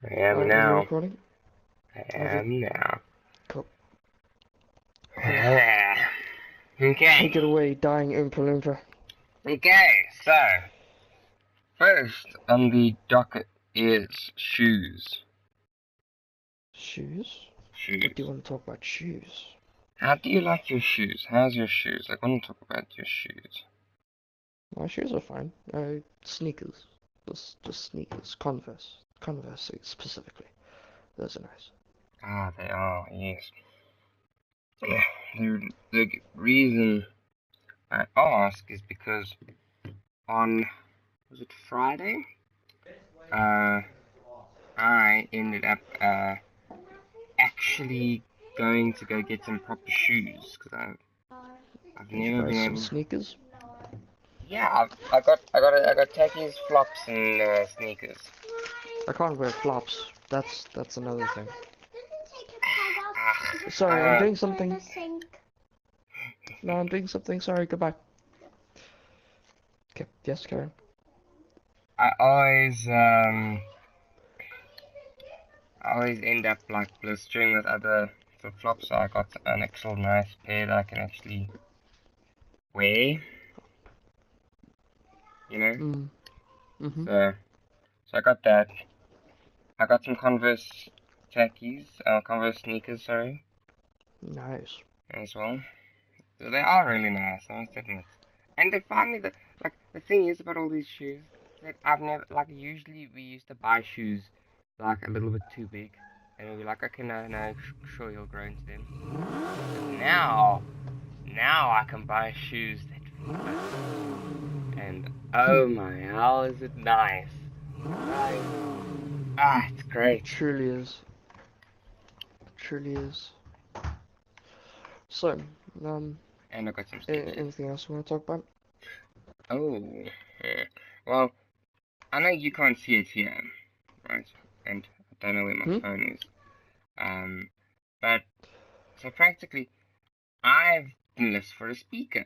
I am Are you now. recording? I Okay, am now. cool. Okay. Take it away, dying Oompa Loompa. Okay, so first on the docket is shoes. Shoes? What do you Shoes. want to talk about shoes? How do you like your shoes? How's your shoes? I want to talk about your shoes. My shoes are fine. Sneakers. Just sneakers. Converse specifically. Those are nice. Ah, they are, yes. Yeah, the reason I ask is because on, was it Friday? Uh, I ended up, actually going to go get some proper shoes because I've Did you never buy been some able. sneakers? Yeah, I got Takis, flops, and sneakers. I can't wear flops. That's another thing. Sorry, I'm Ah, doing something. No, I'm doing something. Sorry, goodbye. Okay, yes, Karen. I always end up like blistering with other flip flops. So I got an actual nice pair that I can actually wear. You know. Mm. Mm-hmm. So I got that. I got some Converse Takis, Converse sneakers, sorry, Nice. as well. So they are really nice, I must admit. And they finally, like, the thing is about all these shoes, that I've never, like, usually we used to buy shoes, like, a little bit too big. And we'd be like, okay, no, sure you'll grow into them. But now I can buy shoes that fit. And, oh my, how is it nice. Right? It's It great. truly is. Truly is. So, um, And I got some Skechers. anything else you want to talk about? Oh, yeah. Well, I know you can't see it here, right? And I don't know where my Hmm? phone is. Um, but so practically, I've been listed for a speaker,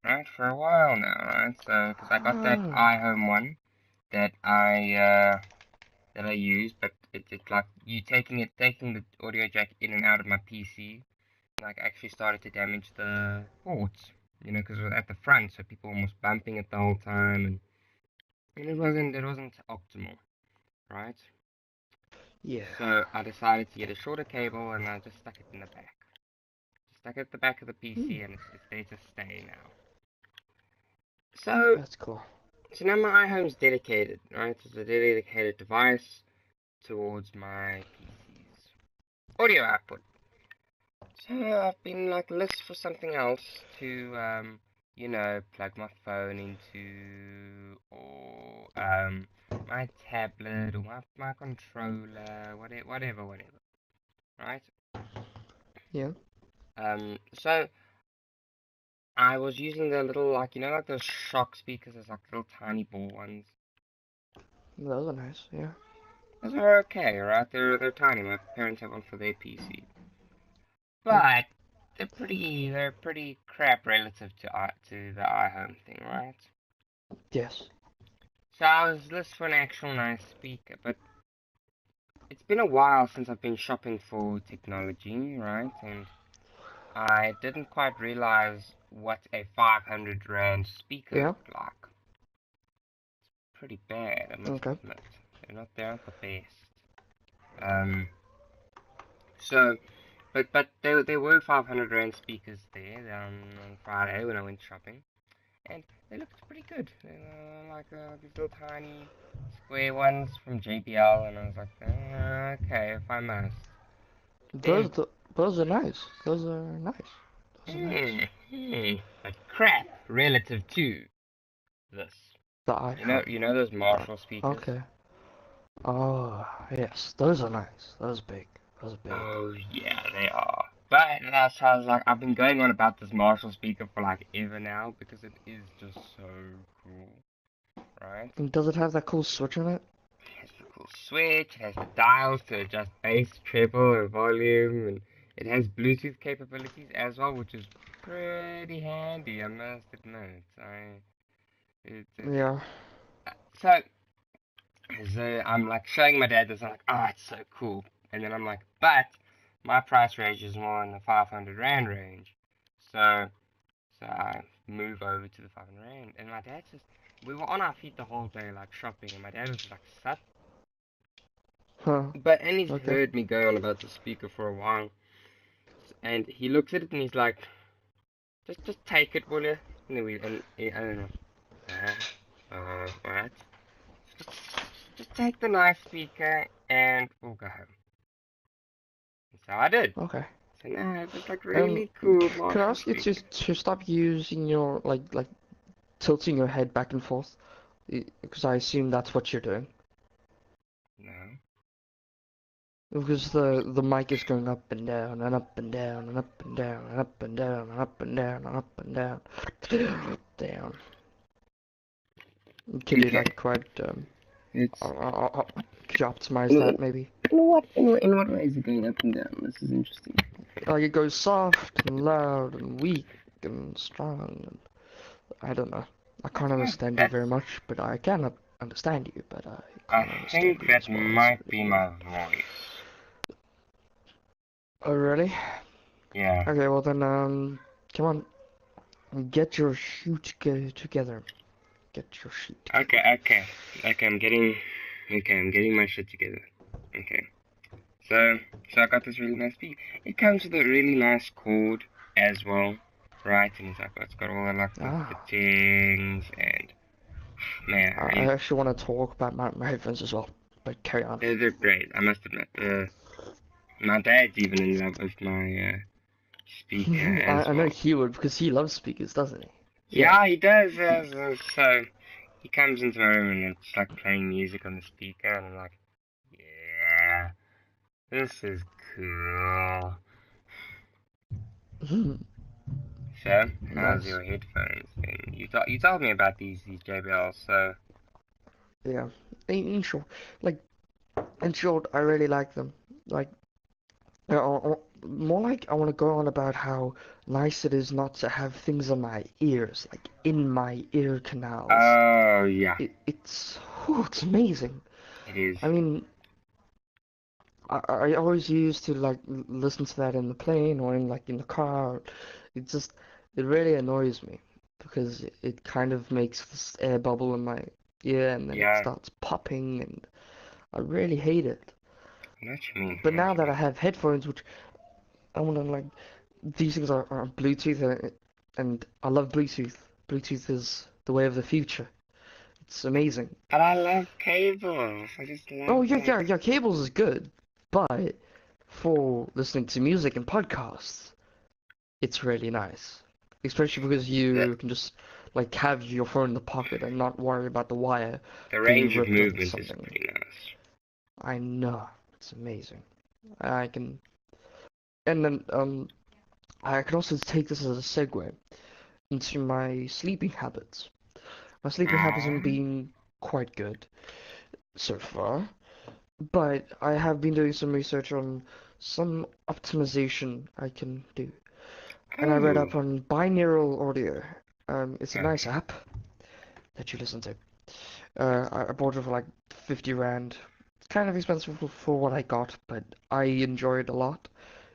right, for a while now, right? So because I got that Ah, iHome one that I use, but it's like you taking the audio jack in and out of my PC, like actually started to damage the ports, because it was at the front, so people were almost bumping it the whole time, and it wasn't optimal, right? yeah. So I decided to get a shorter cable and I just stuck it in the back. Just stuck it at the back of the Hmm, PC and it's there to stay now. So that's cool. so now my iHome's dedicated, right? It's a dedicated device towards my PC's audio output. So I've been like list for something else to plug my phone into or my tablet or my controller, whatever, right? Yeah, So I was using the little, like, like those shock speakers, those like little tiny ball ones. those are nice. Yeah. Those are okay, right? They're tiny. My parents have one for their PC, Hmm. but they're pretty crap relative to the iHome thing, right? Yes. So I was looking for an actual nice speaker, but it's been a while since I've been shopping for technology, right? And I didn't quite realize what a 500 Rand speaker Yeah. looked like. Pretty bad, I must Okay. admit. They aren't the best. Um, so, but there were 500 Rand speakers there on Friday when I went shopping, and they looked pretty good. They were like these little tiny square ones from JBL, and I was like, okay, if I must. Then, Those those are nice. Those are nice. Those are nice. but crap relative to this. The You know, iPhone. you know those The, Marshall speakers. okay. Oh, yes. Those are nice. Those are big. Those are big. Oh yeah, they are. But that's how I was like, I've been going on about this Marshall speaker for like ever now because it is just so cool, right? And does it have that cool switch on it? It has the cool switch, it has the dials to adjust bass, treble, and volume, and it has Bluetooth capabilities as well, which is pretty handy, I must admit. It, Yeah. so So I'm like showing my dad this. I'm like, oh, it's so cool. And then I'm like, but my price range is more in the 500 Rand range. So I move over to the 500 Rand. And my dad just, we were on our feet the whole day, like shopping. And my dad was just like, Sat. Huh. And he's Okay. heard me go on about the speaker for a while. And he looks at it and he's like, just take it, will you? And then I don't know. What? Just, just take the nice speaker and we'll go home. And so I did. Okay. So now it was like Um, really cool can I Marshall ask you to speaker. stop using your like tilting your head back and forth? Because I assume that's what you're doing. No. Because the mic is going up and down and up and down and up and down and up and down and up and down and up and down, down. Could you Okay. like quite It's could you optimize in, that maybe? in what way is it going up and down? This is interesting. Like it goes soft and loud and weak and strong and I don't know. I can't understand you That's very much, but I can understand you, but I I can't understand think you that as well as might be you. my voice. Oh really? Yeah. Okay, well then come on, get your shoot together. Get your shit together. Okay, I'm getting my shit together. Okay. So I got this really nice speaker. It comes with a really nice cord as well, right? And it's got all the like the Ah, fittings and man, I actually want to talk about my headphones as well, but carry on. they're great. I must admit. My dad's even in love with my speaker as I know well. he would because he loves speakers, doesn't he? Yeah. Yeah, he does. So he comes into my room and it's like playing music on the speaker, and I'm like, yeah, this is cool. So, how's Nice. your headphones? And you told me about these JBLs. So, Yeah. In short, like in short, I really like them. Like, more like I want to go on about how nice it is not to have things on my ears, like in my ear canals. oh yeah, It's amazing. it is. I mean, I always used to like listen to that in the plane or in the car. It just it really annoys me because it kind of makes this air bubble in my ear and then it Yeah, starts popping and I really hate it. I know what you mean. I But know what now you that I mean. have headphones, which I want to like, these things are Bluetooth and I love Bluetooth. Bluetooth is the way of the future. It's amazing. But I love cables. I just Oh love yeah, like. cables is good, but for listening to music and podcasts, it's really nice. Especially because The you can just like have your phone in the pocket and not worry about the wire the being range of ripped or movement is something. pretty nice. I know, it's amazing. I can, and then I can also take this as a segue into my sleeping habits. My sleeping habits Ah, have been quite good so far, but I have been doing some research on some optimization I can do. And I read oh, up on binaural audio. It's a nice okay. app that you listen to. I bought it for like 50 Rand. It's kind of expensive for what I got, but I enjoy it a lot.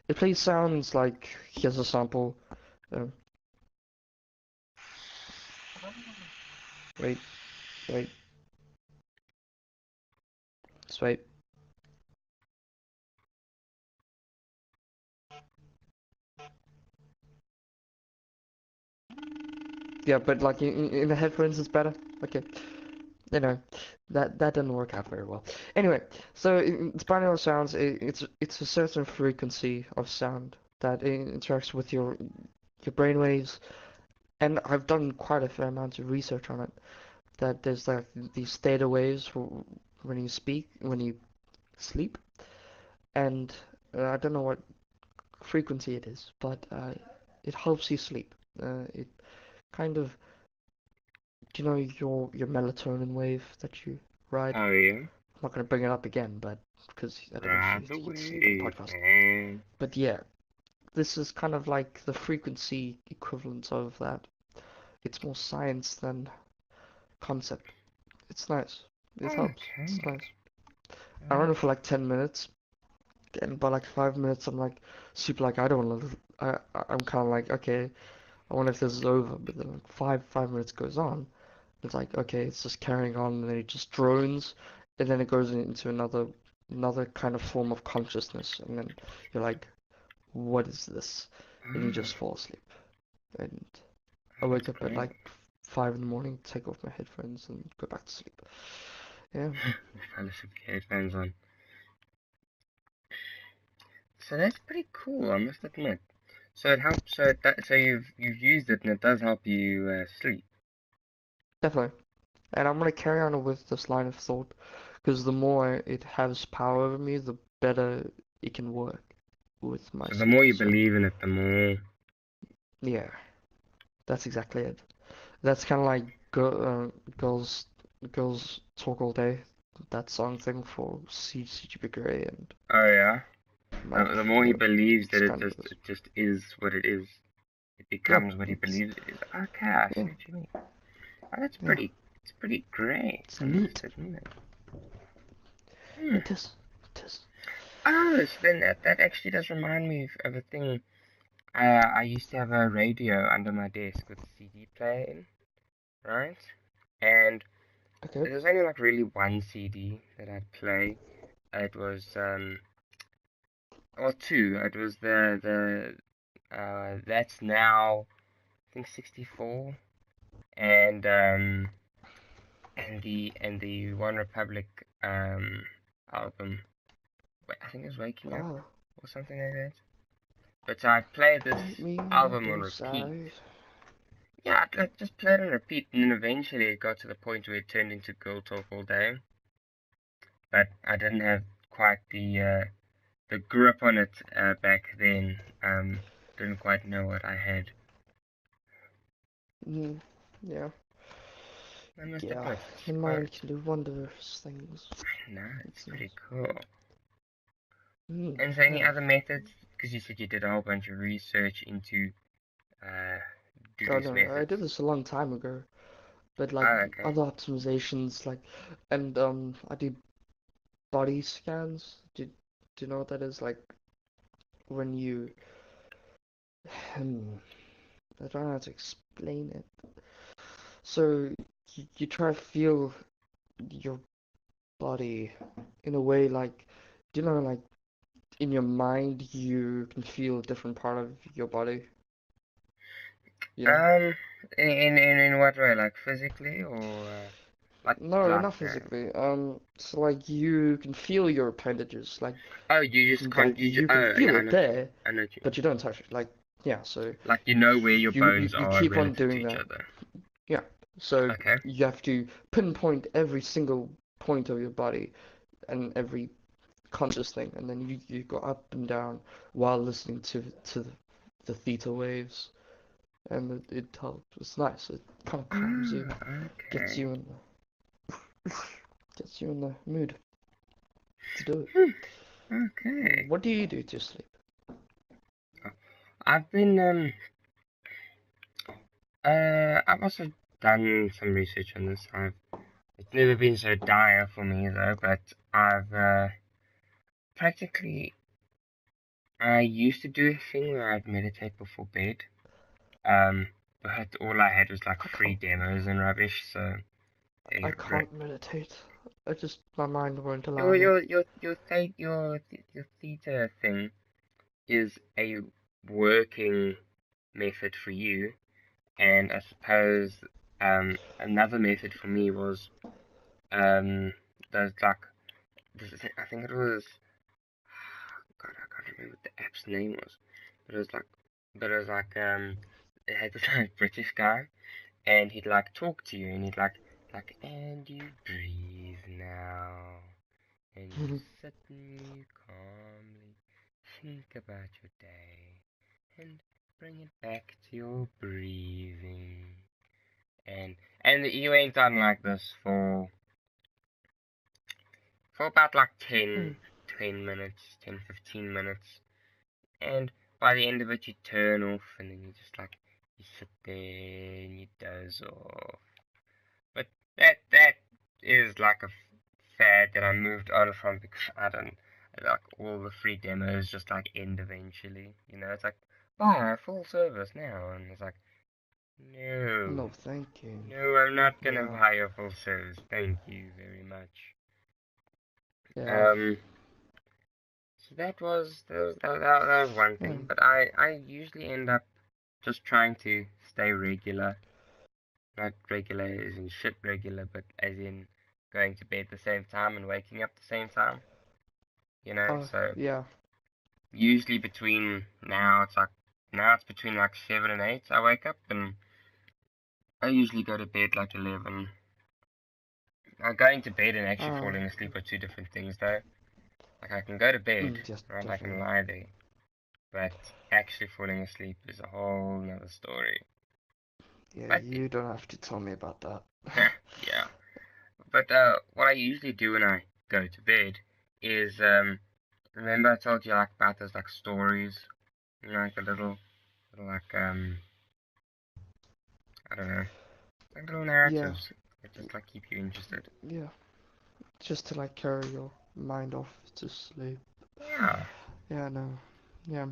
It plays sounds like, here's a sample. Uh, wait, wait, just wait. Yeah, but like in the headphones it's better. Okay, you know, that didn't work out very well. Anyway, so it's binaural sounds. It's a certain frequency of sound that interacts with your brainwaves, and I've done quite a fair amount of research on it. That there's like these theta waves for when you speak, when you sleep, and I don't know what frequency it is, but it helps you sleep. It kind of, do you know your melatonin wave that you ride? Oh yeah, I'm not gonna bring it up again, but because I don't want you right to sleep on the away, podcast. man. But yeah, this is kind of like the frequency equivalent of that. It's more science than concept. It's nice. It helps. It's Okay. nice. I run it for like 10 minutes, and by like 5 minutes, I'm like super like I don't want to. I'm kind of like okay, I wonder if this is over. But then like five minutes goes on. It's like okay, it's just carrying on, and then it just drones, and then it goes into another kind of form of consciousness, and then you're like, what is this? And you Oh, just fall asleep. And I wake that's up at great. like 5 in the morning, take off my headphones, and go back to sleep. Yeah, Fell asleep with headphones on. So that's pretty cool, I must admit. So it helps. So you've used it, and it does help you sleep. definitely. And I'm gonna carry on with this line of thought, because the more it has power over me, the better it can work with my So the sleep. more you So believe in it, the more. yeah, that's exactly it. That's kind of like girls girls talk all day. That song thing for CGP Grey and Oh yeah. like The more he yeah, believes it's that kind of this. it just is what it is. It Yep, becomes what he it's believes it is. Okay, I yeah, see what you mean. Oh, that's yeah, pretty. It's pretty great, it's I must neat. admit. Hmm. It is. It is. Oh, so then that actually does remind me of a thing. I used to have a radio under my desk with a CD player in, right? And Okay. there was only like really one CD that I'd play. It was or two. It was the That's Now, I think 64, and the One Republic album. I think it was Waking Up Oh, or something like that. But so I played this meet me on album on the repeat. side. Yeah, I just played on repeat, and then eventually it got to the point where it turned into Girl Talk all day. But I didn't have quite the grip on it back then. Didn't quite know what I had. Mm, yeah, I must yeah. admit, The mind can do wondrous things. no, it's It's pretty nice. cool. Mm, And is there any yeah. other methods? Because you said you did a whole bunch of research into uh, Oh these no, I methods. did this a long time ago. But like Oh, okay. other optimizations, like, and I do body scans. Do you know what that is? Like when you, I don't know how to explain it. So you try to feel your body in a way like, do you know, like in your mind you can feel a different part of your body, you know? Um, in what way? Like physically or No, not uh, physically. So like you can feel your appendages, oh, you just can't. like you can Oh, feel yeah, I it know what you mean. there, I know what you mean. but you don't touch it. Like yeah, so Like you know where your bones you are keep on relative to doing each that. other. Yeah. So Okay. you have to pinpoint every single point of your body and every conscious thing, and then you go up and down while listening to the theta waves, and it helps. It's nice. It kind of calms you, Ah, gets okay. you in gets you in the mood to do it. Hmm, okay. What do you do to sleep? I've been I've also done some research on this. It's never been so dire for me though, but I've practically I used to do a thing where I'd meditate before bed. Um, but all I had was like I free can't. demos and rubbish. So I yeah, can't meditate. I just my mind won't allow your me. your your your th- your theta thing is a working method for you, and I suppose another method for me was there's like I think it was God, I can't remember what the app's name was, but it was like it had this like British guy, and he'd like talk to you, and he'd and you breathe now, and you sit and you calmly think about your day, and bring it back to your breathing, and you went on like this for about like Mm. 10 minutes, 10, 15 minutes. And by the end of it, you turn off and then you just you sit there and you doze off. But that is like sad that I moved on from because I don't like all the free demos just like end eventually. You know, it's like buy full service now, and it's like no, No, thank you. no, I'm not gonna Yeah, buy a full service. Thank you very much. yeah, Um, so that was one yeah. thing, but I usually end up just trying to stay regular. Not regular as in shit regular, but as in going to bed the same time and waking up the same time. You know, so Yeah. usually between now it's between like 7 and 8 I wake up, and I usually go to bed like 11. Going to bed and actually Uh, falling asleep are two different things though. Like I can go to bed, yes, right? I can definitely. lie there, but actually falling asleep is a whole nother story. Yeah, But you don't have to tell me about that. yeah, but what I usually do when I go to bed is remember I told you like about those like stories, you know, like a little like I don't know, like little Yeah, narratives that just like keep you interested. yeah. Just to like carry your mind off to sleep. Yeah, Yeah, no. Yeah,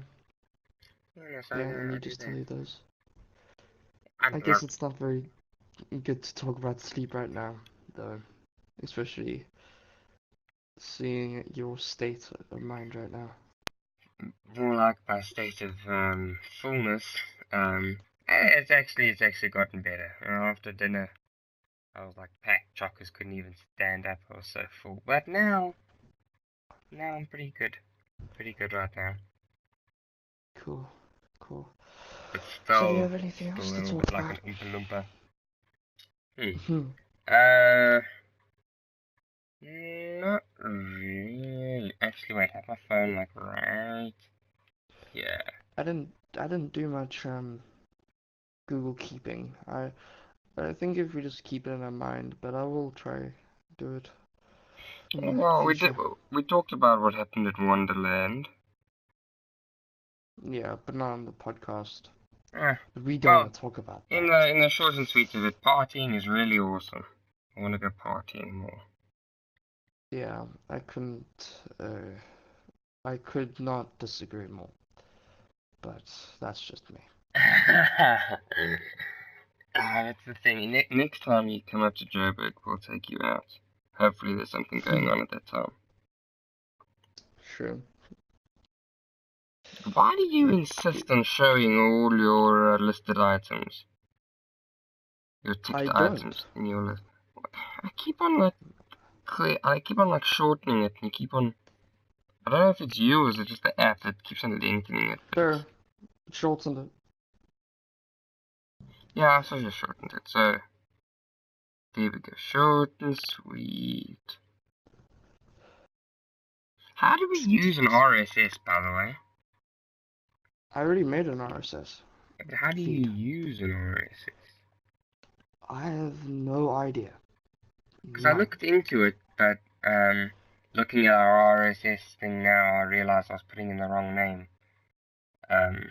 yeah, so yeah, let I me do just tell that. you those. I I guess love. it's not very good to talk about sleep right now, though. Especially seeing your state of mind right now. More like my state of fullness. It's actually gotten better. After dinner, I was like packed. Chocolates couldn't even stand up. I was so full. But now I'm pretty good right now. Cool, cool. But So do you still, have anything still else a to little talk bit like about? an Oompa Loompa. Hmm. Hmm. Uh, Not really. Actually, wait. I have my phone like right here. I didn't do much Google keeping. I think if we just keep it in our mind, but I will try do it in the Well, we did. future. We talked about what happened at Wonderland. Yeah, but not on the podcast. Ah, But we don't well, want to talk about in that. the short and sweet of it, partying is really awesome. I want to go partying more. Yeah, I could not disagree more. But that's just me. That's the thing. Next time you come up to Joburg, we'll take you out. Hopefully, there's something going Hmm. on at that time. Sure. Why do you insist on showing all your listed items, your I ticket don't. items in your list? I keep on like I keep on like shortening it, and you keep on. I don't know if it's you or is it just the app that keeps on lengthening it, but There, it's shortened it. yeah. So just shortened it. So there we go, short and sweet. How do we use an RSS, by the way? I already made an RSS How do you feed. use an RSS? I have no idea. Because I None. looked into it, but looking at our RSS thing now, I realized I was putting in the wrong name. Um,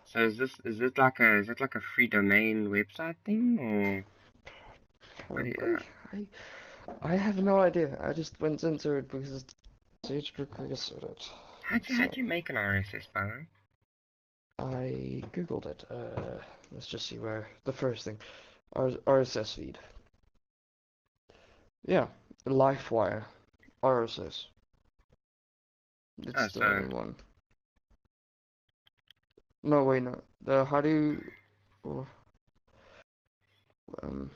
so is it like a free domain website thing or what? Probably. I I have no idea. I just went into it because it's requested. How'd So you make an RSS, by the way? I googled it. Let's just see where the first thing. RSS feed. Yeah, LifeWire RSS. Oh, It's the so only one. No, wait, no. The how do you oh, um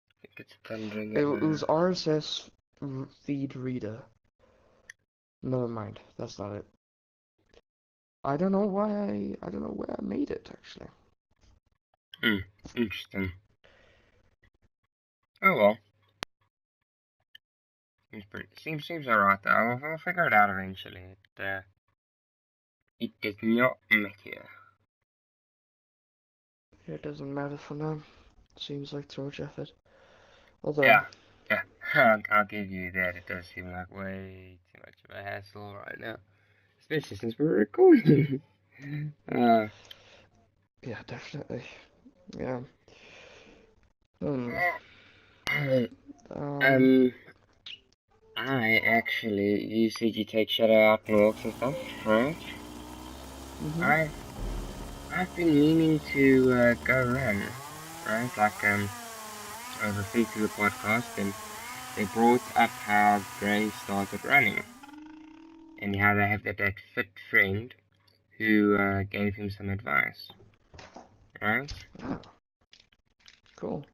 I think it's thundering it at was the. RSS feed reader. Never mind, that's not it. I don't know where I made it actually. Hmm, interesting. Oh well, seems alright though. We'll figure it out eventually. It does not matter. It doesn't matter for now. Seems like too much effort. Although, Yeah, yeah. I'll give you that. It does seem like way too much of a hassle right now, especially since we're recording. uh, yeah, definitely. Yeah. Hmm. Uh, Um. Um, I actually, you said you take Shadow out and walks and stuff, right? Mhm. I've I've been meaning to go run, right? Like I was listening to the podcast and they brought up how Gray started running and how they have that fit friend who gave him some advice, right? Ah, cool.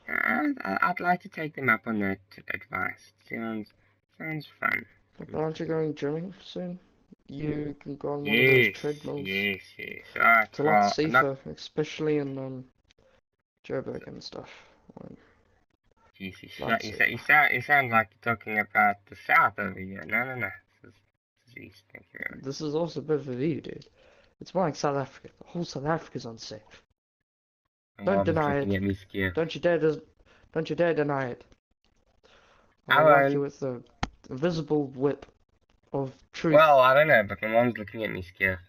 I'd like to take them up on that advice. Sounds fun. But aren't you going gymming soon? You can go on one of those Yes, treadmills. yes. Alright, It's a lot well, not. safer, especially in Joburg and stuff. When Jeez, lot safer. you sound like you're talking about the south over here. No. This is east. Thank you very This is also a bit of a view, dude. It's more like South Africa. The whole South Africa's unsafe. much. Don't Mom is deny looking it. at me scared. Don't you dare don't you dare deny it. I I'll whack you won't. with the invisible whip of truth. Well, I don't know, but my mom's looking at me scared.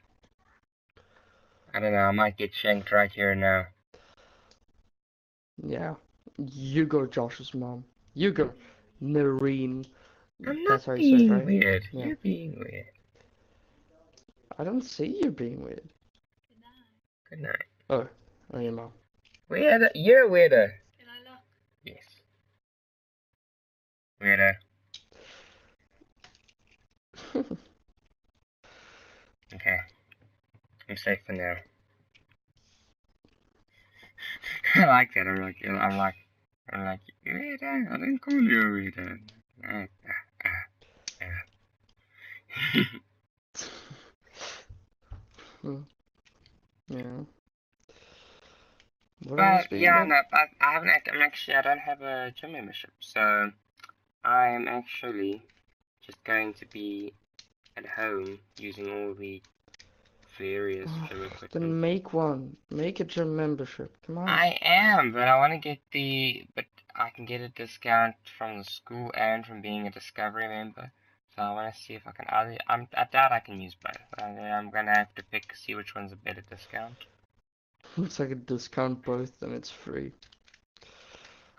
I don't know. I might get shanked right here and now. Yeah. You go, Josh's mom. You go, Noreen. I'm not That's how you say it, being right? weird. Yeah. You're being weird. I don't see you being weird. Good night. Oh, your mom. Weirdo. You're a weirdo. Yes. Weirdo. Okay. I'm safe for now. I like that. I'm like, weirdo. I didn't call you a weirdo. Ah, ah, ah. Yeah. What else But being yeah, good? no, but I haven't. I don't have a gym membership, so I am actually just going to be at home using all the various gym equipment. Then make one. Make a gym membership. Come on. I am, but I want to get but I can get a discount from the school and from being a Discovery member. So I want to see if I can. I doubt I can use both. I'm gonna have to pick, see which one's a better discount. Looks like a discount both, and it's free.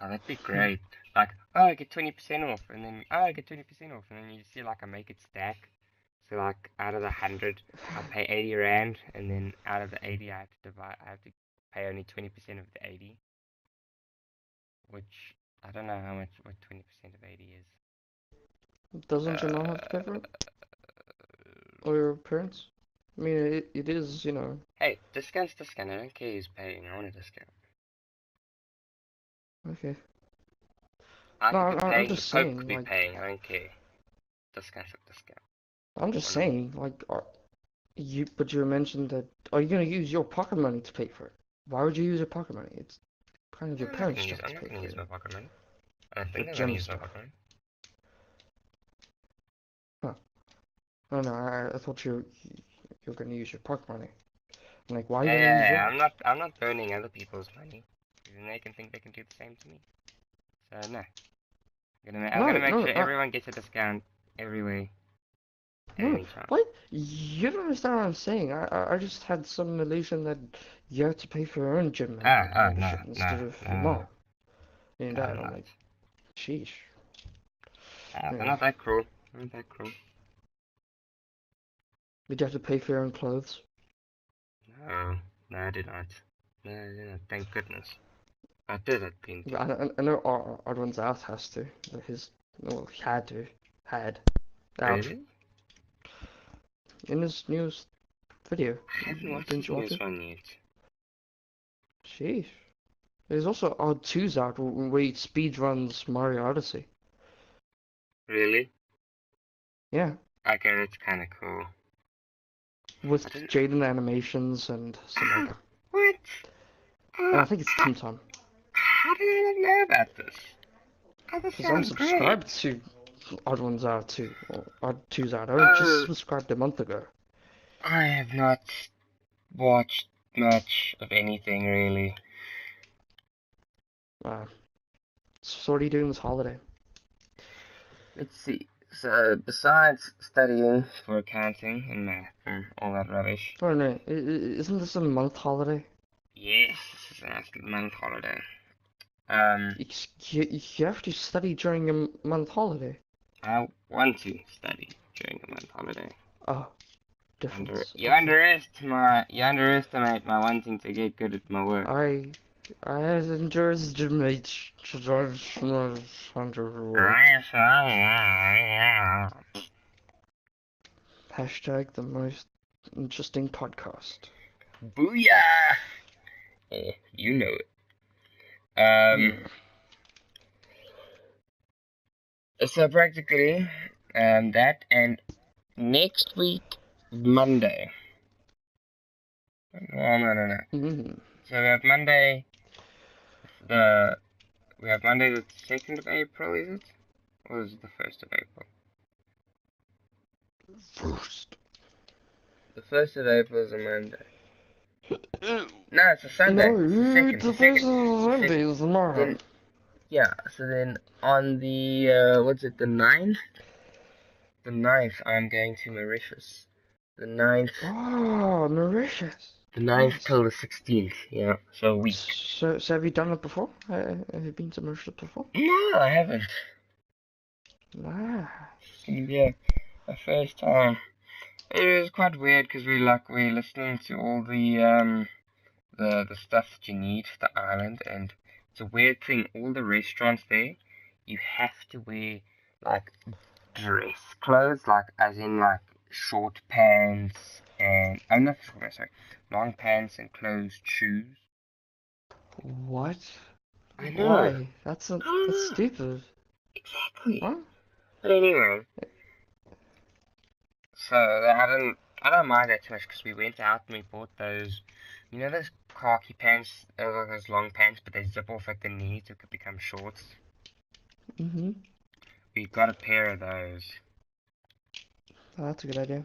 Oh, that'd be great. Like, oh, I get 20% off, and then oh, I get 20% off, and then you see like I make it stack. So like out of the 100, I pay 80 rand, and then out of the 80, I have to pay only 20% of the 80, which I don't know what 20% of 80 is. Doesn't your mom have to pay for Uh, it? Or your parents? I mean, it is, you know. hey, discount's discount. I don't care who's paying. I want a discount. Okay. I No, could be I'm paying. The just Pope could saying, be like, paying. I don't care. Discount's a discount. I'm just On me. saying, like, but you mentioned that, are you gonna use your pocket money to pay for it? Why would you use your pocket money? It's kind of No, your parents' job I'm to not pay gonna for use it. my pocket money. I don't For think I'm gonna gym use my stuff. pocket money. Huh. No, I thought you're gonna use your pocket money. I'm like, why are you gonna use Yeah, yours? I'm not burning other people's money. Then they can think they can do the same to me. So no, I'm No, gonna make no, sure everyone gets a discount every way at no. any time. What? You don't understand what I'm saying. I just had some illusion that you have to pay for your own gym No, membership instead of your mom. And no, dad. I'm I'm not. like, sheesh. They're Yeah. not that cruel. They're not that cruel. Did you have to pay for your own clothes? No, no, I did not. No, I did not. Thank goodness. I did, I think. I know Oddone's out has to. Well, he had to. Had. Ouch. Really? In his news video. I haven't watched Didn't this you watch news it? one yet. Sheesh. There's also Odd 2's out where he speedruns Mario Odyssey. Really? Yeah. Okay, that's kind of cool. With I didn't. Jaden animations and some Ah, other. what? And I think it's Tim Tam. How did I not know about this? Oh, this Because I'm sounds great. subscribed to Odd Ones Out too. Or Odd 2's Out. I just Oh, subscribed a month ago. I have not watched much of anything really. So what are you doing this holiday? Let's see. So, besides studying for accounting and math and all that rubbish, Oh no, isn't this a month holiday? yes, this is a month holiday. You have to study during a month holiday. I want to study during a month holiday. Oh, difference. You Okay. underestimate my wanting to get good at my work. I underestimate underworld. Hashtag the most interesting podcast. Booyah! You know it. So practically, that, and next week, Monday. Oh, no. So we have Monday, the 2nd of April, is it? Or is it the 1st of April? First. The 1st of April is a Monday. No, it's a Sunday. No, It's the second. the first Sunday is tomorrow. Then, yeah, so then on the, what's it, the 9th? The 9th, I'm going to Mauritius. The 9th. Oh, Mauritius. The 9th Nice. till the 16th, yeah, so a week. So have you done it before? Have you been to Mauritius before? No, I haven't. Nah. It's gonna be a first time. It was quite weird because we're listening to all the stuff that you need for the island, and it's a weird thing. All the restaurants there, you have to wear like dress clothes, like as in like short pants and I'm not short pants, sorry, long pants and closed shoes. What? I know. Why? That's I don't know. stupid. Exactly. Huh? But anyway, so I don't mind that too much because we went out and we bought those, you know, those khaki pants, like those long pants, but they zip off at the knee so it could become shorts. Mm-hmm. We got a pair of those. Oh, that's a good idea.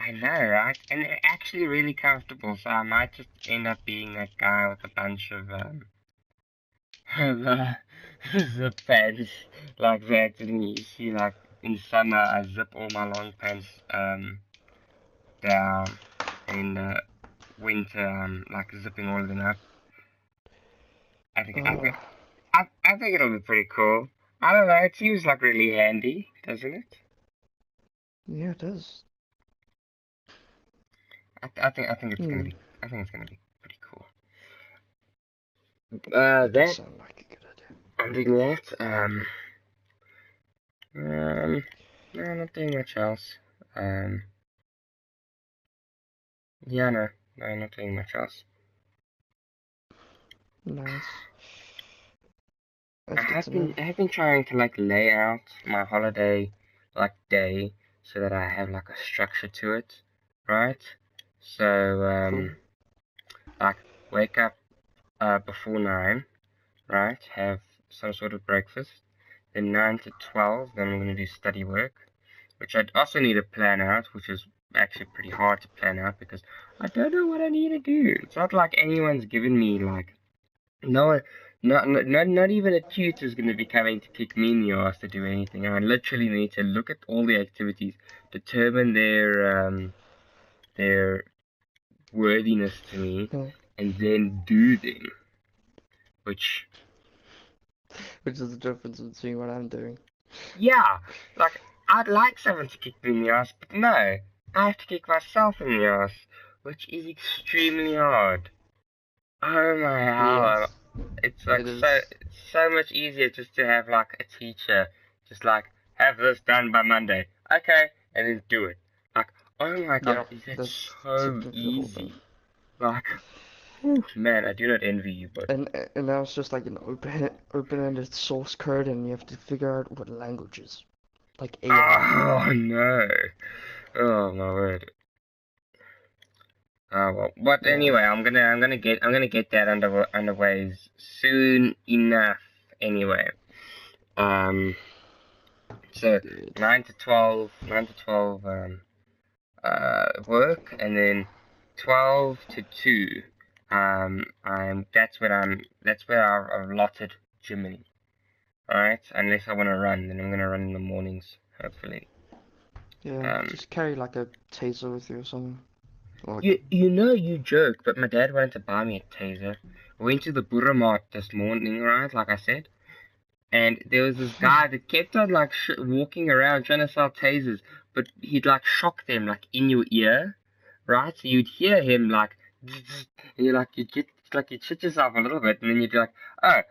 I know, right? And they're actually really comfortable, so I might just end up being that guy with a bunch of zip pants like that, and you see, like in summer I zip all my long pants down, and winter like zipping all of them up. I think I think I think it'll be pretty cool. I don't know. It seems like really handy, doesn't it? Yeah, it does. I think it's gonna be pretty cool. It does That sound like a good idea. I'm doing that. No, not doing much else. Yeah, no, not doing much else. Nice. That's good to know. I have been trying to like lay out my holiday like day so that I have like a structure to it, right? So Cool. like wake up before 9, right? Have some sort of breakfast. Then 9 to 12, then I'm gonna do study work, which I'd also need to plan out, which is actually pretty hard to plan out because I don't know what I need to do. It's not like anyone's given me like no, not even a tutor's going to be coming to kick me in the ass to do anything. I literally need to look at all the activities, determine their worthiness to me, Yeah. and then do them. Which Which is the difference between what I'm doing. yeah, like I'd like someone to kick me in the ass, but no, I have to kick myself in the ass, which is extremely hard. Oh my Yes, hell. It's like it is. so much easier just to have like a teacher just like have this done by Monday. Okay, and then do it. Like, oh my god, Yeah, is that that's so technically the whole thing. easy? Like, whew, man, I do not envy you, but And now it's just like an open-ended source code, and you have to figure out what languages, like AI. oh no. Oh my word. Oh well. But Yeah. anyway, I'm gonna get that underways soon enough anyway. Um so Good. 9 to 12 work, and then 12 to 2 that's where I've allotted gymming. Alright, unless I want to run, then I'm gonna run in the mornings, hopefully. Yeah, Um just carry like a taser with you or something. Like, You know you joke, but my dad wanted to buy me a taser. I went to the Burra Mart this morning, right? Like I said. And there was this guy that kept on like walking around trying to sell tasers, but he'd like shock them like in your ear, right? So you'd hear him like, and you'd get like you'd shit yourself a little bit, and then you'd be like, okay,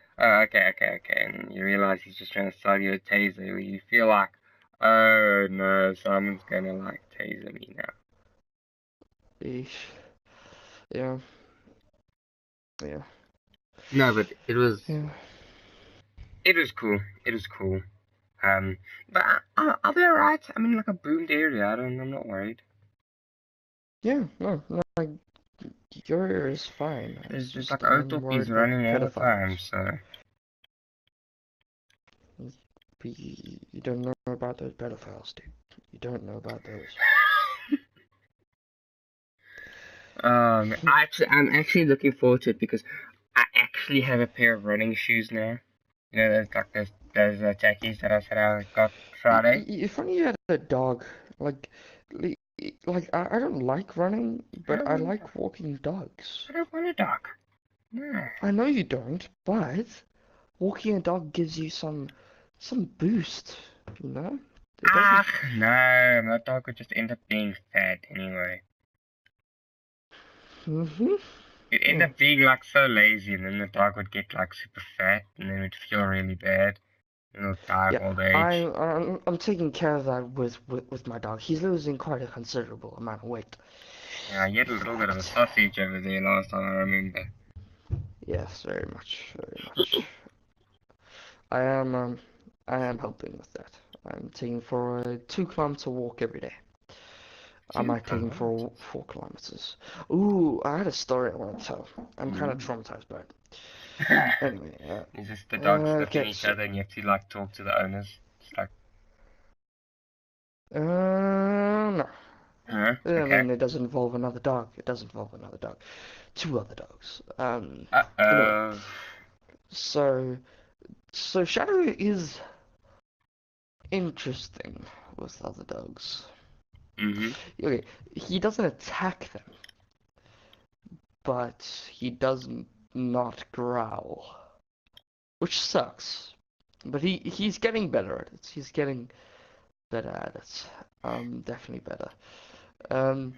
and you realize he's just trying to sell you a taser. Where you feel like, oh no, someone's gonna like taser me now. eesh. Yeah, yeah, No, but yeah. it was cool. It was cool. But I'll be alright. I'm in like a boomed area. I'm not worried. Yeah, no, like, your ear is fine. It's There's just, like I'm Otopis worried about running all the time, pedophiles. so But you don't know about those pedophiles, dude. You don't know about those. I'm actually looking forward to it because I actually have a pair of running shoes now. You know, there's like those Jackies that I said I got Friday. If only you had a dog, like, li- I don't like running, I but don't I want a like dog. walking dogs. I don't want a dog. No. I know you don't, but walking a dog gives you some boost, you know? It doesn't. Ah, no, my dog would just end up being fat anyway. Mm-hmm. It'd end Yeah. up being like so lazy, and then the dog would get like super fat, and then it'd feel really bad, and it'll die of Yeah, old I, age. I'm taking care of that with my dog. He's losing quite a considerable amount of weight. Yeah, you had a little bit of a But sausage over there last time I remember. yes, very much, very much. I am um I am helping with that. I'm taking for a 2 kilometer walk every day. I Two might take him for kilometers. 4 kilometers. Ooh, I had a story I want to tell. I'm kind of Ooh. traumatized by it. Anyway, Is this the dogs sniffing okay, each so other and you have to like talk to the owners? It's like, no. huh? I Okay. mean, it does involve another dog. It does involve another dog. Two other dogs. Anyway, Uh-oh. so Shadow is interesting with other dogs. Mm-hmm. Okay, he doesn't attack them, but he doesn't not growl, which sucks. But he's getting better at it. He's getting better at it. Definitely better. Um,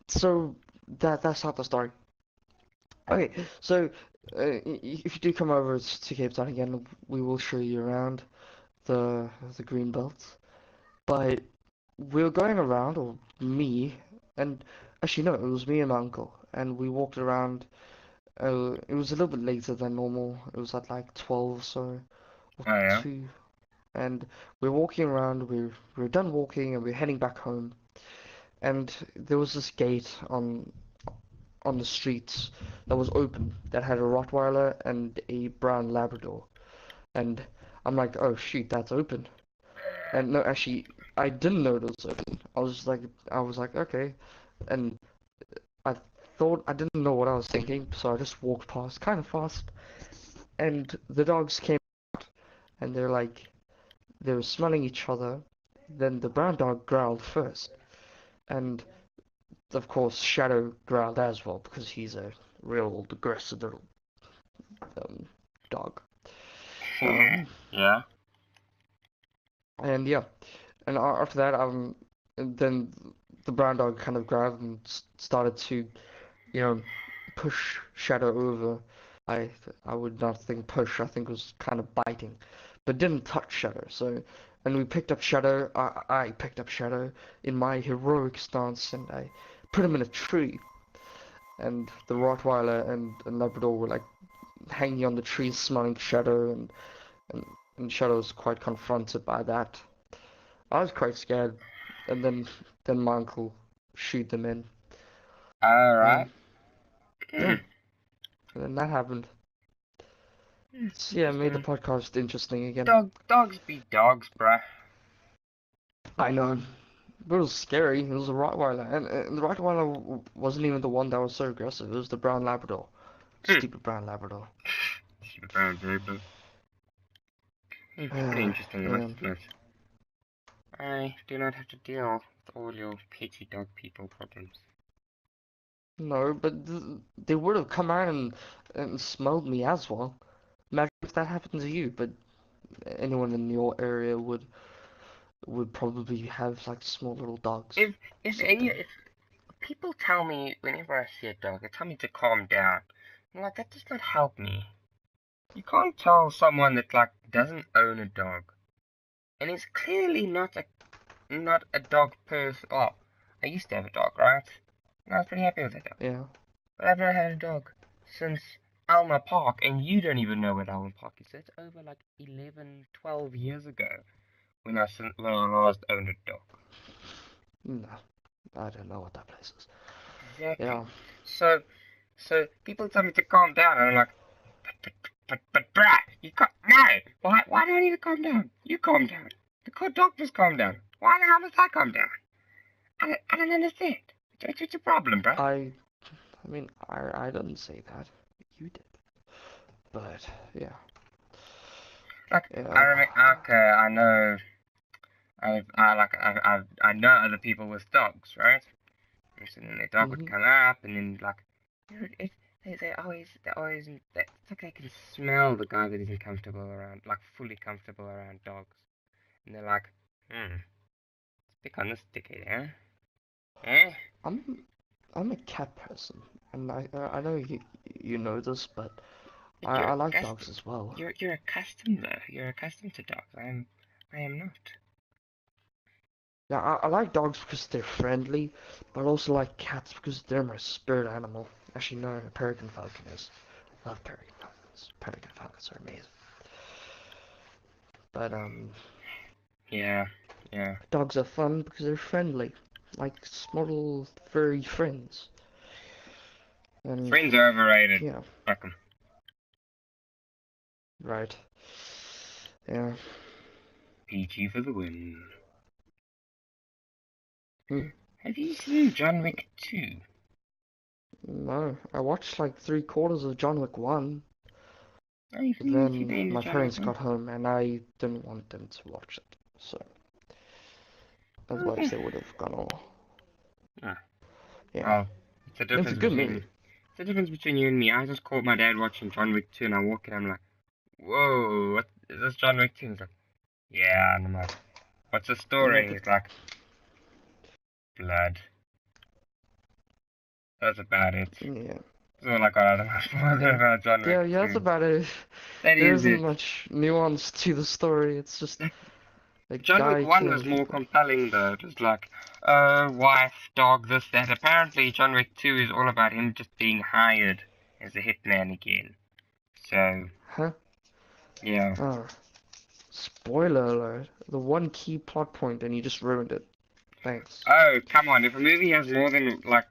so that's not the story. Okay, so if you do come over to Cape Town again, we will show you around the green belt. But we were going around, or me, and actually no, it was me and my uncle, and we walked around. It was a little bit later than normal. It was at like 12, so or Oh, yeah. 2, and we're walking around. We're done walking, and we're heading back home. And there was this gate on the streets that was open that had a Rottweiler and a brown Labrador. And I'm like, oh shoot, that's open. And no, actually, I didn't know it was open. I was like, okay. And I I didn't know what I was thinking, so I just walked past kind of fast. And the dogs came out, and they were smelling each other. Then the brown dog growled first. And of course, Shadow growled as well, because he's a real old aggressive little um, dog. Um, Yeah. and yeah, and after that, and then the brown dog kind of grabbed and started to, you know, push Shadow over. I I would not think push. I think it was kind of biting, but didn't touch Shadow. So, and we picked up Shadow. I picked up Shadow in my heroic stance, and I put him in a tree. And the Rottweiler and Labrador were like hanging on the tree, smelling Shadow, and and Shadow was quite confronted by that. I was quite scared, and then my uncle shoot them in. Alright. Um, yeah, and then that happened. So yeah, it made the Interesting. podcast interesting again. Dogs be dogs, bruh. I know, but it was scary. It was a Rottweiler, and the Rottweiler wasn't even the one that was so aggressive. It was the brown Labrador, Hmm. stupid brown Labrador. Super brown paper. It's pretty interesting, I must Yeah. admit. I do not have to deal with all your petty dog people problems. No, but they would have come out and smelled me as well. Imagine if that happened to you, but anyone in your area would probably have like small little dogs, If if any something. if people tell me whenever I see a dog, they tell me to calm down. I'm like, that does not help me. You can't tell someone that like doesn't own a dog and is clearly not a dog person. Oh, I used to have a dog, right? And I was pretty happy with that dog. Yeah. But I've never had a dog since Alma Park, and you don't even know what Alma Park is. So it's over like 11, 12 years ago when I last owned a dog. No, I don't know what that place is. Exactly. Yeah. So so people tell me to calm down, and I'm like, but, bruh, you can't. No. Why do I need to calm down? You calm down. The dog just calm down. Why the hell must I calm down? I don't understand. What's your problem, bruh? I mean, I didn't say that. You did. But yeah, Like I yeah. remember. Okay, I know. I know other people with dogs, right? And so then their dog would hmm come up, and then like, it, they always, it's like they can smell the guy that isn't comfortable around, like fully comfortable around dogs, and they're like, stick on this dickhead, eh? Eh? I'm I'm a cat person, and I know you know this, but But I like dogs as well. you're accustomed though. You're accustomed to dogs. I am not. Yeah, I like dogs because they're friendly, but I also like cats because they're my spirit animal. Actually, no, a peregrine falcon is. I love peregrine falcons. Peregrine falcons are amazing. But Yeah, yeah. dogs are fun because they're friendly, like small little furry friends. And Friends are overrated. yeah, Fuck 'em. right. Yeah. PG for the win. Hmm. Have you seen John Wick 2? No, I watched like 3/4 of John Wick 1, Oh, you've but seen the then end of my John Wick parents 1? got home and I didn't want them to watch it. So otherwise Okay. they would have gone all. Ah, Yeah. well, it's the It's a difference good between movie. it's the difference between you and me. I just caught my dad watching John Wick 2, and I walk in, I'm like, whoa, what is this John Wick 2? He's like, yeah, and I'm like, what's the Yeah, story? but He's like, blood. That's about it. yeah. That's all I got out of my father about John Wick Yeah, that's 2. about it. That There is isn't it. much nuance to the story. It's just a John Wick guy 1 killing was more people. compelling though. It was like, wife, dog, this, that. Apparently, John Wick 2 is all about him just being hired as a hitman again. So, Huh? yeah. Oh, spoiler alert. The one key plot point and you just ruined it. Thanks. Oh, come on. If a movie has more than, like,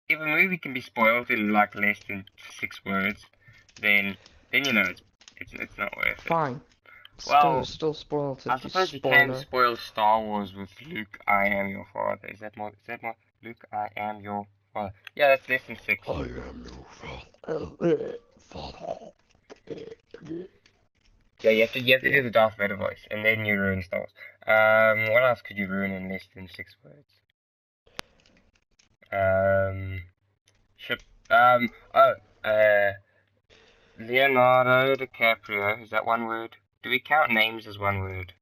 if a movie can be spoiled in, like, less than 6 words, then you know it's not worth it. Fine. Well, Still spoiled I it, you suppose you can spoiler. spoil Star Wars with Luke, I am your father. Is that more? Luke, I am your father. Yeah, that's less than 6. I am your father. Yeah, you have to Yeah. do the Darth Vader voice, and then you ruin Star Wars. What else could you ruin in less than 6 words? Um, ship. Oh, Leonardo DiCaprio. Is that one word? Do we count names as one word?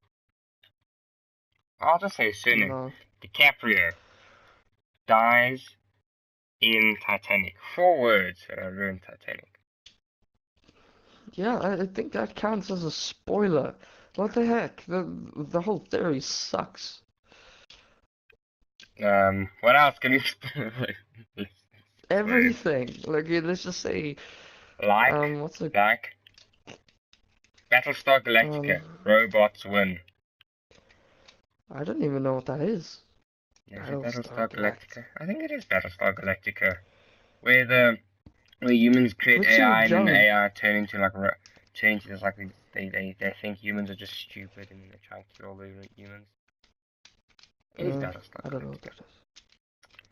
I'll just say surname. No. DiCaprio dies in Titanic. 4 words, and I ruined Titanic. Yeah, I think that counts as a spoiler. What the heck? The whole theory sucks. What else can you spoil? Words. Everything. Like, let's just say, Like, what's it? like, Battlestar Um, Galactica. Robots win. I don't even know what that is. Yeah, is it Battlestar Battlestar Galactica. Galactica? I think it is Battlestar Galactica. Where humans create What's your AI and then genre? AI turn into this like they think humans are just stupid and they're trying to kill all the humans. It is Battlestar I don't know what Galactica. that is.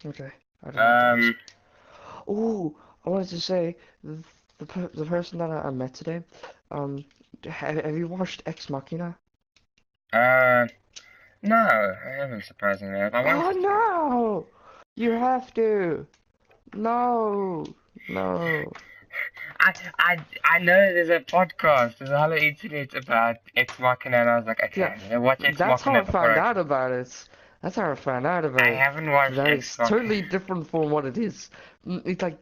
Okay, I don't know what that is. Um, Oh, I wanted to say the person that I met today. Have you watched Ex Machina? uh, no, I haven't surprisingly. I Oh wanted to. no! You have to. No, no. I know there's a podcast, there's a whole internet about Ex Machina, and I was like, okay, Yeah, I'm gonna watch Ex that's how Machina I before found out about it. That's how I found out about I it. haven't watched That Ex it's Machina. totally different from what it is. It's like,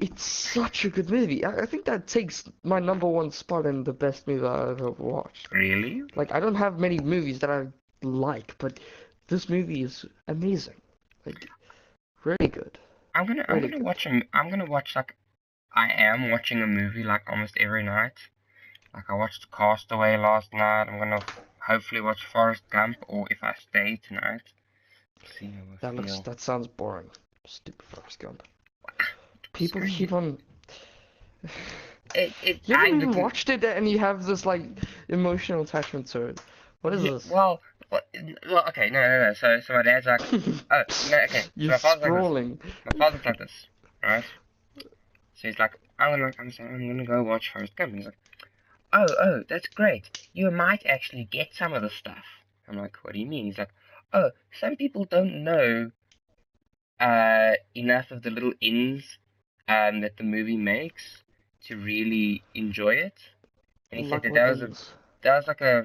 it's such a good movie. I think that takes my number one spot in the best movie I've ever watched. Really? Like, I don't have many movies that I like, but this movie is amazing. Like, really good. I'm Really gonna good. watch I'm gonna watch like I am watching a movie like almost every night. Like I watched Castaway last night. I'm gonna hopefully watch Forrest Gump, or if I stay tonight, see how I feel. That sounds boring. Stupid Forrest Gump. People Screw you. keep on. You I haven't even literally, watched it and you have this like emotional attachment to it. What is yeah, this? what, well, okay, no. So my dad's like, oh, no, okay. So You're my father's like this. sprawling. My father's like this, right? So he's like, I'm saying, I'm gonna go watch Forrest Gump. And he's like, oh, that's great. You might actually get some of the stuff. I'm like, what do you mean? He's like, oh, some people don't know enough of the little ins that the movie makes to really enjoy it. And he said Like that what ends? that was like a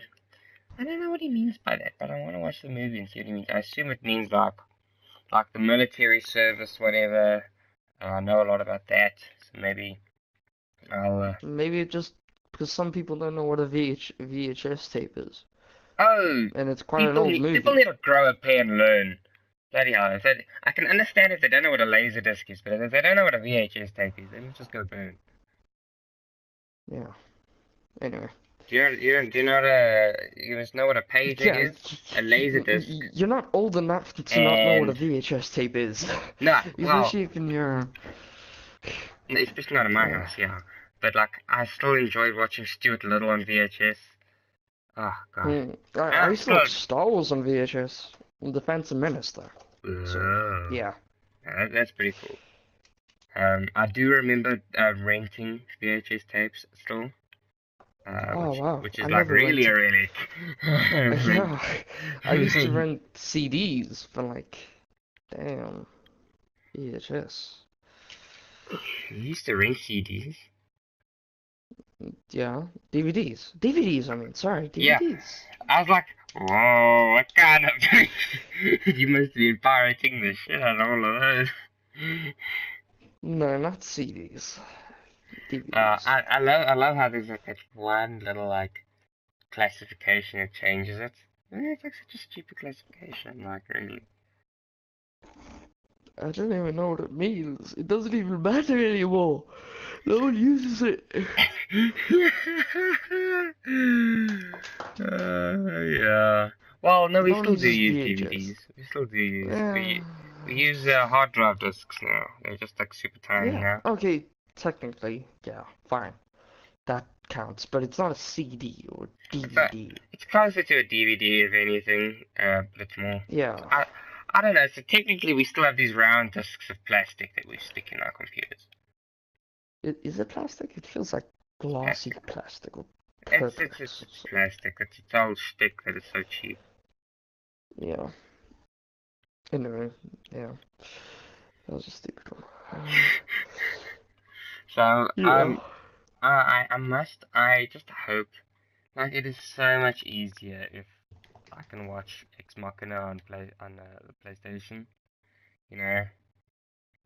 I don't know what he means by that, but I want to watch the movie and see what he means. I assume it means like the military service, whatever. I know a lot about that, so maybe I'll. Maybe it just because some people don't know what a VHS tape is, Oh, and it's quite an old people movie. need to grow up here and learn. Bloody hell! I can understand if they don't know what a laser disc is, but if they don't know what a VHS tape is, then just go burn. Yeah. Anyway. Do you know what you must know what a pager Yeah. is? A laser disc. You're not old enough to not know what a And VHS tape is, no, well, especially if in your. especially not in my Uh, house, yeah. But like, I still enjoyed watching Stuart Little on VHS. Oh god, I and I used to still. watch Star Wars on VHS, The Phantom Menace though. So Oh, yeah. that's pretty cool. I do remember renting VHS tapes still, Oh wow, which I is like never really a rented. relic. Rent. Yeah, I used to rent CDs for like, damn, VHS. You used to rent CDs. Yeah, DVDs. I mean, sorry, Yeah, DVDs. I was like, whoa, what kind of... You must be pirating the shit out of all of those. No, not CDs. DVDs. I love how there's like that one little like classification that changes it. It's like such a stupid classification, like really. I don't even know what it means. It doesn't even matter anymore. No one uses it. Yeah. Well, no, we No one still do uses use VHS. DVDs. We still do use Yeah. we use hard drive discs now. They're just like super tiny Yeah. now. Okay, technically, yeah, fine. That counts, but it's not a CD or So DVD. it's closer to a DVD if anything, but it's more. Yeah. I I don't know. So technically, we still have these round discs of plastic that we stick in our computers. Is it plastic? It feels like It's glossy plastic. plastic or It's purplish or just something. plastic. It's old shtick that is so cheap. Yeah. Anyway, yeah. That was a stupid one. So Yeah. I just hope like it is so much easier if I can watch Ex Machina on the PlayStation. You know,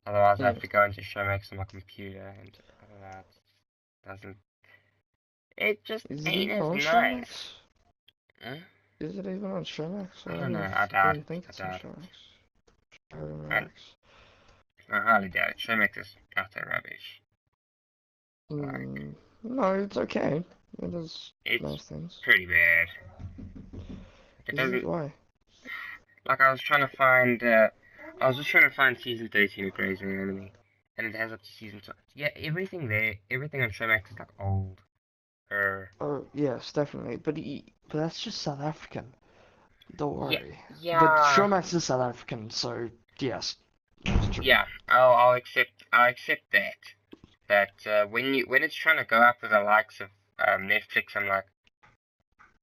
otherwise I Hmm. have to go into Showmax on my computer, and I don't know, it doesn't. It just Is it ain't even as on nice. Showmax? Huh? Is it even on Showmax? I don't know. I I doubt don't it. think I it's on doubt it. Showmax. I, Showmax. I highly doubt it. Showmax is utter rubbish. Like, No, it's okay. It does it's nice things. pretty bad. It Is it? doesn't. Why? Like, I was just trying to find season 13 of Grey's Anatomy, and it has up to season 12. Yeah, everything there, everything on Showmax is like old. Er, Oh, yes, definitely. But that's just South African. Don't yeah, worry. But yeah, Showmax is South African, so yes, it's true. yeah. I'll accept that. That when it's trying to go up with the likes of Netflix, I'm like,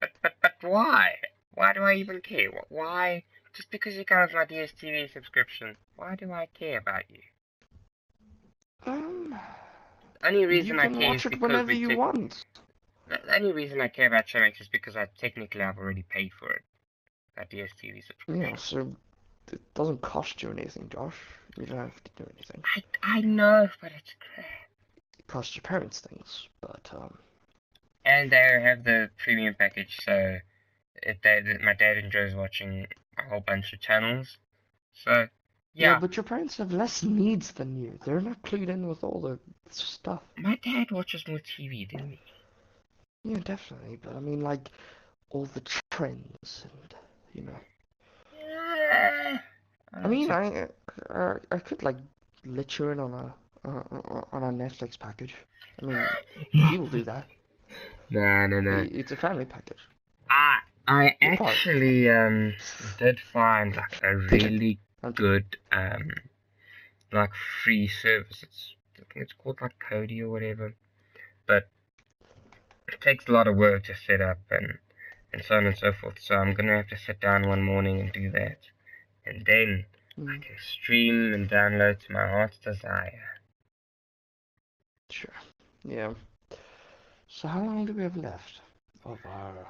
but why? Why do I even care? Why? Just because you come with my DSTV subscription, why do I care about you? Um, Only you reason I can care is watch it because whenever we you take. want. The only reason I care about Showmax is because I've already paid for it. That DSTV Yeah, subscription. so it doesn't cost you anything, Josh. You don't have to do anything. I know, but it's crap. It costs your parents things, but And they have the premium package, so my dad enjoys watching a whole bunch of channels. So, yeah, yeah, but your parents have less needs than you. They're not clued in with all the stuff. my dad watches more TV than me. Yeah, definitely, but I mean, like, all the trends and, you know. Yeah. I mean, So, I could, like, let you in on a Netflix package. I mean, he will do that. no, no, no. It's a family package. I You're part of the actually family. did find like a really I'm joking. good like free service. I think it's called like Kodi or whatever. But it takes a lot of work to set up and so on and so forth. So I'm gonna have to sit down one morning and do that. And then I Mm, can stream and download to my heart's desire. sure. Yeah. So how long do we have left of our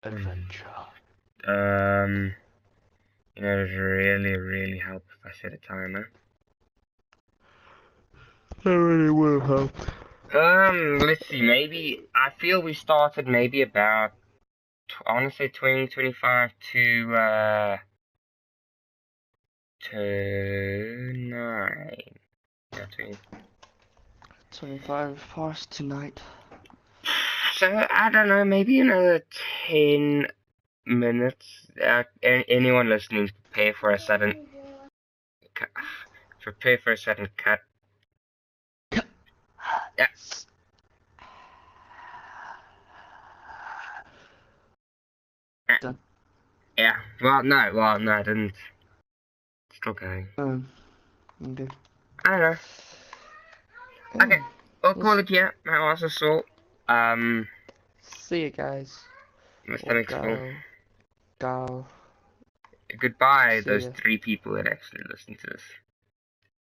adventure? Um, it'd really, really help if I set a timer. That really will help. Let's see, maybe, I feel we started maybe about, I want to say 2025 to 9. Yeah, 20. 25 past tonight. So, I don't know, maybe another 10 minutes. Anyone listening, cu- prepare for a sudden cut. Yeah, uh, Done. yeah. Well, no, I didn't. Still going. Indeed. I don't know. Okay, Yeah. we'll call Let's it here. My ass is sore. Um, see you guys. my Or stomach's full. gal. Goodbye, See those ya. 3 people that actually listen to this.